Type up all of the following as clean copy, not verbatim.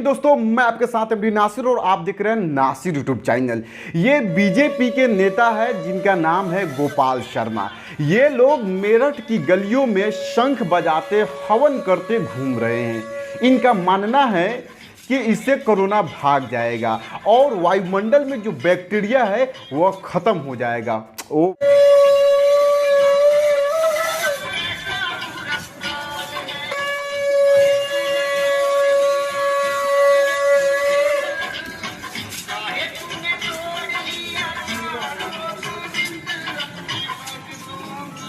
दोस्तों, मैं आपके साथ एमडी नासिर और आप देख रहे हैं नासिर यूट्यूब चैनल। ये बीजेपी के नेता है जिनका नाम है गोपाल शर्मा। ये लोग मेरठ की गलियों में शंख बजाते हवन करते घूम रहे हैं। इनका मानना है कि इससे कोरोना भाग जाएगा और वायुमंडल में जो बैक्टीरिया है वह खत्म हो जाएगा।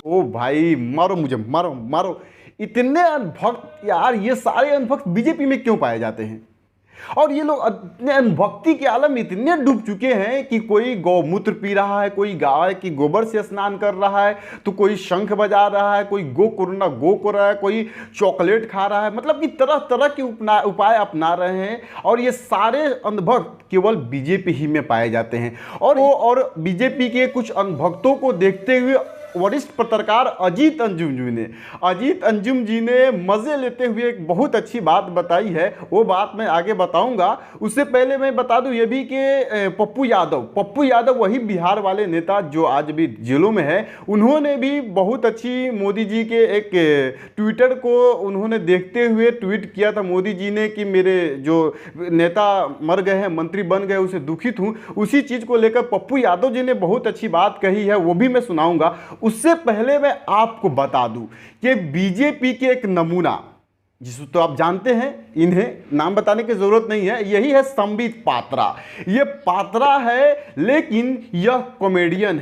ओ भाई, मारो मुझे, मारो मारो। इतने अनभक्त यार, ये सारे अनभक्त बीजेपी में क्यों पाए जाते हैं? और ये लोग अपने अनभक्ति के आलम में इतने डूब चुके हैं कि कोई गौमूत्र पी रहा है, कोई गाय की गोबर से स्नान कर रहा है, तो कोई शंख बजा रहा है, कोई गो कर रहा है, कोई चॉकलेट खा रहा है। मतलब कि तरह तरह के उपाय अपना रहे हैं और ये सारे अंधभक्त केवल बीजेपी ही में पाए जाते हैं। और बीजेपी के कुछ अनभक्तों को देखते हुए वरिष्ठ पत्रकार अजीत अंजुम जी ने मजे लेते हुए एक बहुत अच्छी बात बताई है। वो बात मैं आगे बताऊंगा। उससे पहले मैं बता दूं ये भी कि पप्पू यादव वही बिहार वाले नेता जो आज भी जेलों में है, उन्होंने भी बहुत अच्छी मोदी जी के एक ट्विटर को उन्होंने देखते हुए ट्वीट किया था मोदी जी ने कि मेरे जो नेता मर गए हैं, मंत्री बन गए, उसे दुखित हूँ। उसी चीज़ को लेकर पप्पू यादव जी ने बहुत अच्छी बात कही है, वो भी मैं सुनाऊंगा। उससे पहले मैं आपको बता दूं कि बीजेपी के एक नमूना, जिसको तो आप जानते हैं, इन्हें नाम बताने की जरूरत नहीं है, यही है संबित पात्रा। ये पात्रा है लेकिन यह कॉमेडियन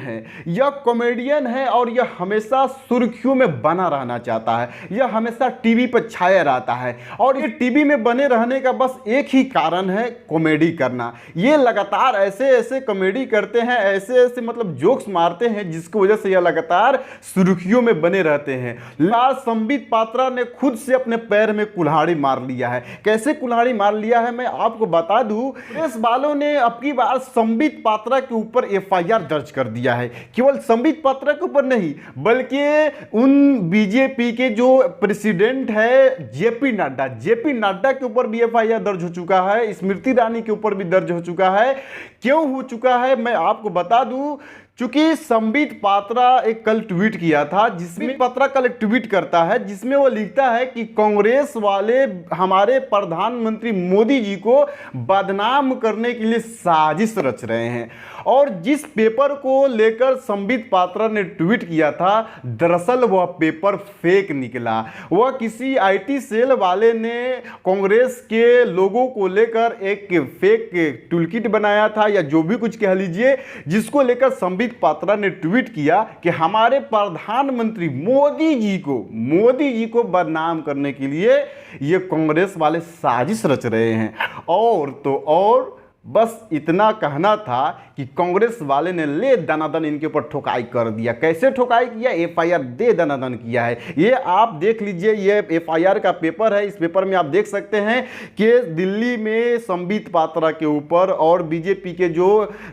है और यह हमेशा सुर्खियों में बना रहना चाहता है। यह हमेशा टीवी पर छाया रहता है और ये टीवी में बने रहने का बस एक ही कारण है, कॉमेडी करना। ये लगातार ऐसे कॉमेडी करते हैं, ऐसे मतलब जोक्स मारते हैं, जिसकी वजह से यह लगातार सुर्खियों में बने रहते हैं। लाल संबित पात्रा ने खुद से अपने पैर में कुल्हाड़ी मार लिया है। कैसे कुल्हाड़ी मार लिया है मैं आपको बता दूं। पुलिस वालों ने अब की बार संबित पात्रा के ऊपर एफआईआर दर्ज कर दिया है। केवल संबित पात्रा के ऊपर नहीं, बल्कि उन बीजेपी के जो प्रेसिडेंट है जेपी नड्डा के ऊपर भी एफआईआर दर्ज हो चुका है। स्मृति ईरानी के ऊपर भी दर्ज हो चुका है। क्यों हो चुका है मैं आपको बता दूं। चूंकि संबित पात्रा एक कल ट्वीट किया था, जिसमें पात्रा कल एक ट्वीट करता है जिसमें वो लिखता है कि कांग्रेस वाले हमारे प्रधानमंत्री मोदी जी को बदनाम करने के लिए साजिश रच रहे हैं। और जिस पेपर को लेकर संबित पात्रा ने ट्वीट किया था, दरअसल वह पेपर फेक निकला। वह किसी आईटी सेल वाले ने कांग्रेस के लोगों को लेकर एक फेक टूलकिट बनाया था, या जो भी कुछ कह लीजिए, जिसको लेकर संबित पात्रा ने ट्वीट किया कि हमारे प्रधानमंत्री मोदी जी को बदनाम करने के लिए ये कांग्रेस वाले साजिश रच रहे हैं। और तो और बस इतना कहना था कि कांग्रेस वाले ने ले दनादन इनके ऊपर ठोकाई कर दिया। कैसे ठोकाई किया? एफआईआर दे दनादन किया है। ये आप देख लीजिए, ये एफआईआर का पेपर है। इस पेपर में आप देख सकते हैं कि दिल्ली में संबित पात्रा के ऊपर और बीजेपी के जो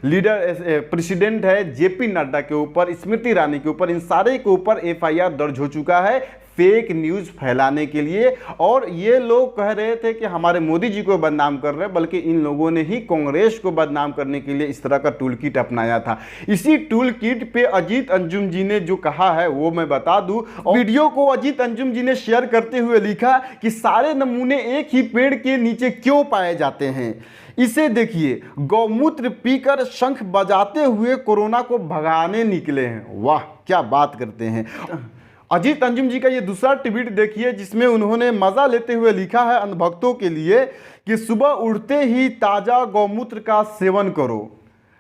लीडर प्रेसिडेंट है जेपी नड्डा के ऊपर, स्मृति ईरानी के ऊपर, इन सारे के ऊपर एफआईआर दर्ज हो चुका है फेक न्यूज फैलाने के लिए। और ये लोग कह रहे थे कि हमारे मोदी जी को बदनाम कर रहे हैं, बल्कि इन लोगों ने ही कांग्रेस को बदनाम करने के लिए इस तरह का टूल किट अपनाया था। इसी टूल किट पे अजीत अंजुम जी ने जो कहा है वो मैं बता दूं। वीडियो को अजीत अंजुम जी ने शेयर करते हुए लिखा कि सारे नमूने एक ही पेड़ के नीचे क्यों पाए जाते हैं। इसे देखिए, गौमूत्र पीकर शंख बजाते हुए कोरोना को भगाने निकले हैं। वाह, क्या बात करते हैं। अजीत अंजुम जी का ये दूसरा ट्वीट देखिए, जिसमें उन्होंने मजा लेते हुए लिखा है अंधभक्तों के लिए कि सुबह उठते ही ताज़ा गौमूत्र का सेवन करो,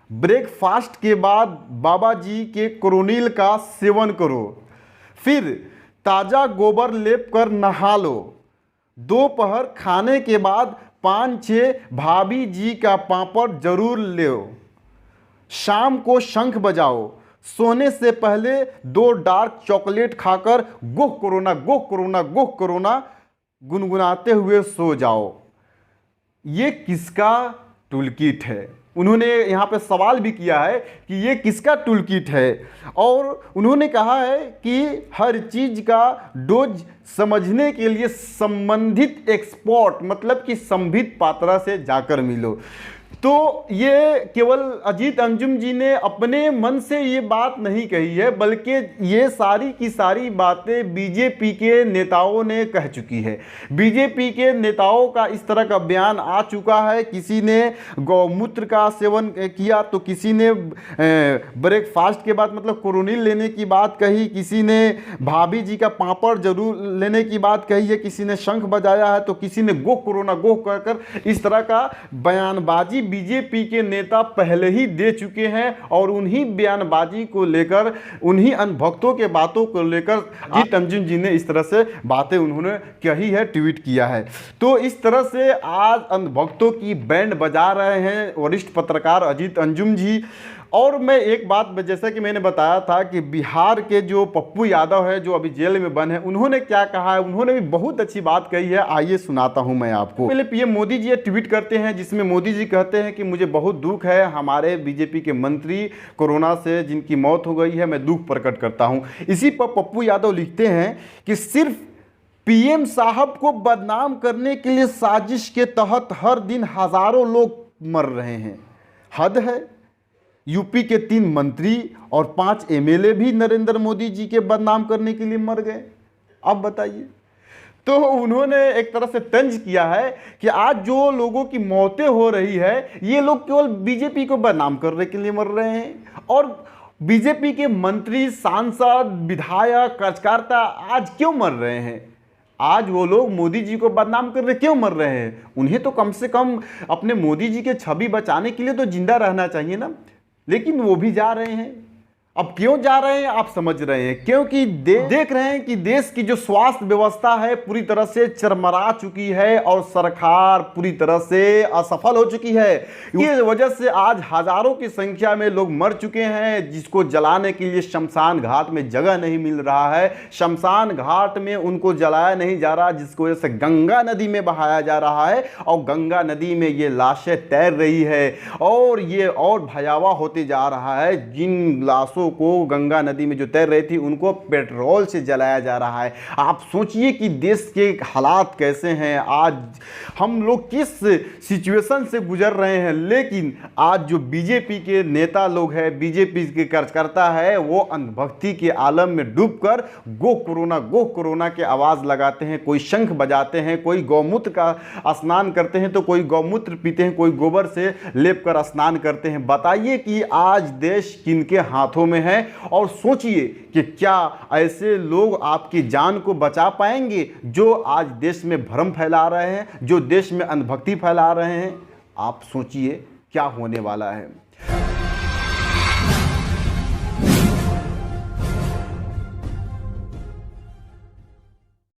ब्रेकफास्ट के बाद बाबा जी के कोरोनिल का सेवन करो, फिर ताज़ा गोबर लेप कर नहा लो, दोपहर खाने के बाद 5-6 भाभी जी का पापड़ जरूर लो, शाम को शंख बजाओ, सोने से पहले 2 डार्क चॉकलेट खाकर गोह कोरोना गुनगुनाते हुए सो जाओ। ये किसका टूलकिट है? उन्होंने यहाँ पे सवाल भी किया है कि ये किसका टूल किट है, और उन्होंने कहा है कि हर चीज़ का डोज समझने के लिए संबंधित एक्सपर्ट मतलब कि संबित पात्रा से जाकर मिलो। तो ये केवल अजीत अंजुम जी ने अपने मन से ये बात नहीं कही है, बल्कि ये सारी की सारी बातें बीजेपी के नेताओं ने कह चुकी है। बीजेपी के नेताओं का इस तरह का बयान आ चुका है, किसी ने गौमूत्र का सेवन किया तो किसी ने ब्रेकफास्ट के बाद मतलब कोरोनिल लेने की बात कही, किसी ने भाभी जी का पापड़ जरूर लेने की बात कही है, किसी ने शंख बजाया है तो किसी ने गो कोरोना गो कर इस तरह का बयानबाजी बीजेपी के नेता पहले ही दे चुके हैं। और उन्हीं बयानबाजी को लेकर, उन्हीं अंधभक्तों के बातों को लेकर अजीत अंजुम जी ने इस तरह से बातें उन्होंने कही है, ट्वीट किया है। तो इस तरह से आज अंधभक्तों की बैंड बजा रहे हैं वरिष्ठ पत्रकार अजीत अंजुम जी। और मैं एक बात, जैसा कि मैंने बताया था कि बिहार के जो पप्पू यादव है जो अभी जेल में बंद है, उन्होंने क्या कहा है, उन्होंने भी बहुत अच्छी बात कही है। आइए सुनाता हूं मैं आपको। पहले पीएम मोदी जी ट्वीट करते हैं जिसमें मोदी जी कहते हैं कि मुझे बहुत दुख है, हमारे बीजेपी के मंत्री कोरोना से जिनकी मौत हो गई है, मैं दुख प्रकट करता हूँ। इसी पर पप्पू यादव लिखते हैं कि सिर्फ पीएम साहब को बदनाम करने के लिए साजिश के तहत हर दिन हजारों लोग मर रहे हैं। हद है। यूपी के 3 मंत्री और 5 एमएलए भी नरेंद्र मोदी जी के बदनाम करने के लिए मर गए। अब बताइए। तो उन्होंने एक तरह से तंज किया है कि आज जो लोगों की मौतें हो रही है, ये लोग केवल बीजेपी को बदनाम करने के लिए मर रहे हैं। और बीजेपी के मंत्री, सांसद, विधायक, कार्यकर्ता आज क्यों मर रहे हैं? आज वो लोग मोदी जी को बदनाम कर रहे, क्यों मर रहे हैं? उन्हें तो कम से कम अपने मोदी जी के छवि बचाने के लिए तो जिंदा रहना चाहिए ना, लेकिन वो भी जा रहे हैं। अब क्यों जा रहे हैं आप समझ रहे हैं, क्योंकि देख रहे हैं कि देश की जो स्वास्थ्य व्यवस्था है पूरी तरह से चरमरा चुकी है और सरकार पूरी तरह से असफल हो चुकी है। इस वजह से आज हजारों की संख्या में लोग मर चुके हैं, जिसको जलाने के लिए शमशान घाट में जगह नहीं मिल रहा है। शमशान घाट में उनको जलाया नहीं जा रहा, जिसकी वजह से गंगा नदी में बहाया जा रहा है और गंगा नदी में ये लाशें तैर रही है और ये और भयावह होते जा रहा है। जिन लाशों को गंगा नदी में जो तैर रही थी उनको पेट्रोल से जलाया जा रहा है। आप सोचिए कि देश के हालात कैसे हैं, आज हम लोग किस सिचुएशन से गुजर रहे हैं। लेकिन आज जो बीजेपी के नेता लोग हैं, बीजेपी के कार्यकर्ता है, वो अंधभक्ति के आलम में डूबकर गो कोरोना के आवाज लगाते हैं। कोई शंख बजाते हैं, कोई गौमूत्र का स्नान करते हैं तो कोई गौमूत्र पीते हैं, कोई गोबर से लेप कर स्नान करते हैं। बताइए कि आज देश किनके हाथों में है, और सोचिए कि क्या ऐसे लोग आपकी जान को बचा पाएंगे जो आज देश में भ्रम फैला रहे हैं, जो देश में अंधभक्ति फैला रहे हैं। आप सोचिए क्या होने वाला है।